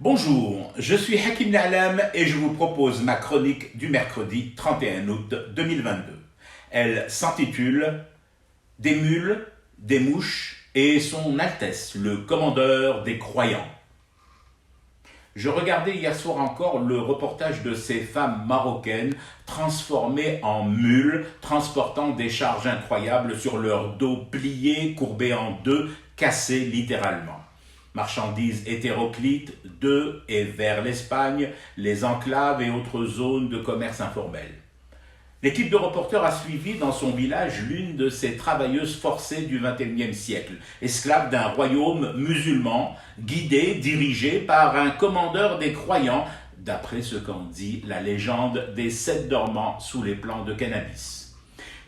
Bonjour, je suis Hakim L'Alam et je vous propose ma chronique du mercredi 31 août 2022. Elle s'intitule « Des mules, des mouches et son Altesse, le commandeur des croyants ». Je regardais hier soir encore le reportage de ces femmes marocaines transformées en mules, transportant des charges incroyables sur leur dos plié, courbé en deux, cassé littéralement. Marchandises hétéroclites de et vers l'Espagne, les enclaves et autres zones de commerce informel. L'équipe de reporters a suivi dans son village l'une de ces travailleuses forcées du XXIe siècle, esclaves d'un royaume musulman, guidée, dirigée par un commandeur des croyants, d'après ce qu'en dit la légende des 7 dormants sous les plants de cannabis.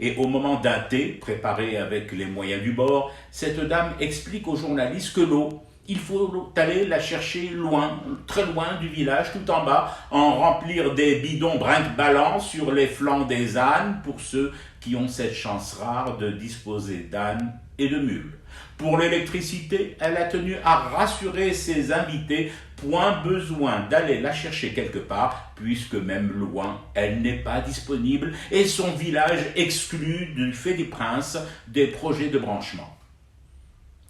Et au moment d'un thé, préparé avec les moyens du bord, cette dame explique aux journalistes que l'eau, il faut aller la chercher loin, très loin du village, tout en bas, en remplir des bidons brinque-ballant sur les flancs des ânes pour ceux qui ont cette chance rare de disposer d'ânes et de mules. Pour l'électricité, elle a tenu à rassurer ses invités, point besoin d'aller la chercher quelque part, puisque même loin, elle n'est pas disponible et son village exclu du fait des princes des projets de branchement.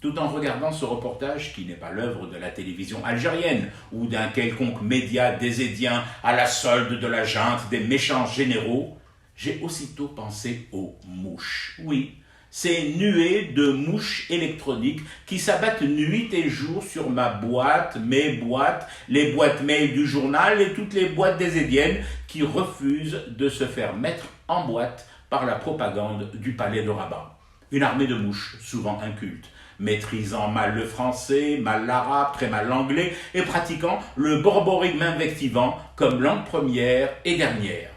Tout en regardant ce reportage, qui n'est pas l'œuvre de la télévision algérienne ou d'un quelconque média désédien à la solde de la junte des méchants généraux, j'ai aussitôt pensé aux mouches. Oui, ces nuées de mouches électroniques qui s'abattent nuit et jour sur ma boîte, mes boîtes, les boîtes mail du journal et toutes les boîtes désédiennes qui refusent de se faire mettre en boîte par la propagande du palais de Rabat. Une armée de mouches, souvent incultes, maîtrisant mal le français, mal l'arabe, très mal l'anglais, et pratiquant le borborigme invectivant comme langue première et dernière.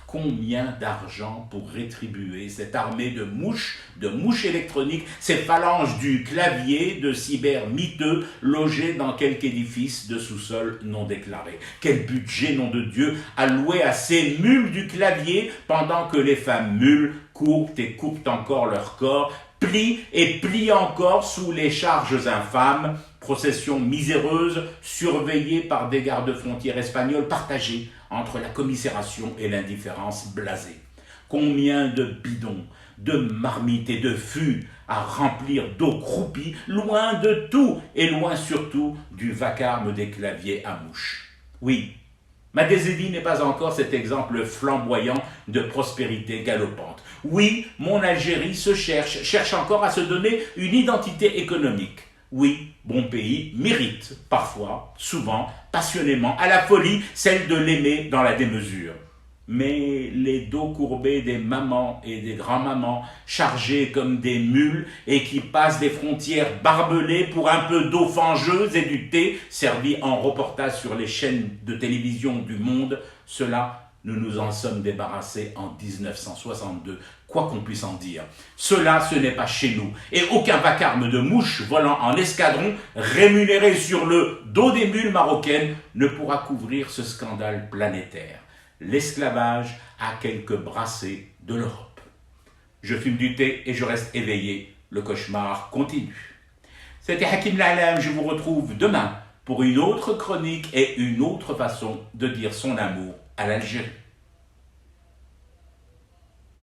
Combien d'argent pour rétribuer cette armée de mouches électroniques, ces phalanges du clavier de cyber miteux logés dans quelque édifice de sous-sol non déclaré? Quel budget, nom de Dieu, alloué à ces mules du clavier pendant que les femmes mules courent et coupent encore leur corps, plient et plient encore sous les charges infâmes, procession miséreuse surveillée par des gardes-frontières espagnols partagés entre la commisération et l'indifférence blasée. Combien de bidons, de marmites et de fûts à remplir d'eau croupie, loin de tout et loin surtout du vacarme des claviers à mouches. Oui, ma désédie n'est pas encore cet exemple flamboyant de prospérité galopante. Oui, mon Algérie se cherche encore à se donner une identité économique. Oui, bon pays mérite, parfois, souvent, passionnément, à la folie, celle de l'aimer dans la démesure. Mais les dos courbés des mamans et des grands-mamans, chargés comme des mules et qui passent des frontières barbelées pour un peu d'eau fangeuse et du thé servi en reportage sur les chaînes de télévision du monde, cela, nous nous en sommes débarrassés en 1962, quoi qu'on puisse en dire. Cela, ce n'est pas chez nous, et aucun vacarme de mouches volant en escadron, rémunéré sur le dos des mules marocaines, ne pourra couvrir ce scandale planétaire. L'esclavage à quelques brassées de l'Europe. Je fume du thé et je reste éveillé. Le cauchemar continue. C'était Hakim L'Alam, je vous retrouve demain pour une autre chronique et une autre façon de dire son amour à l'Algérie.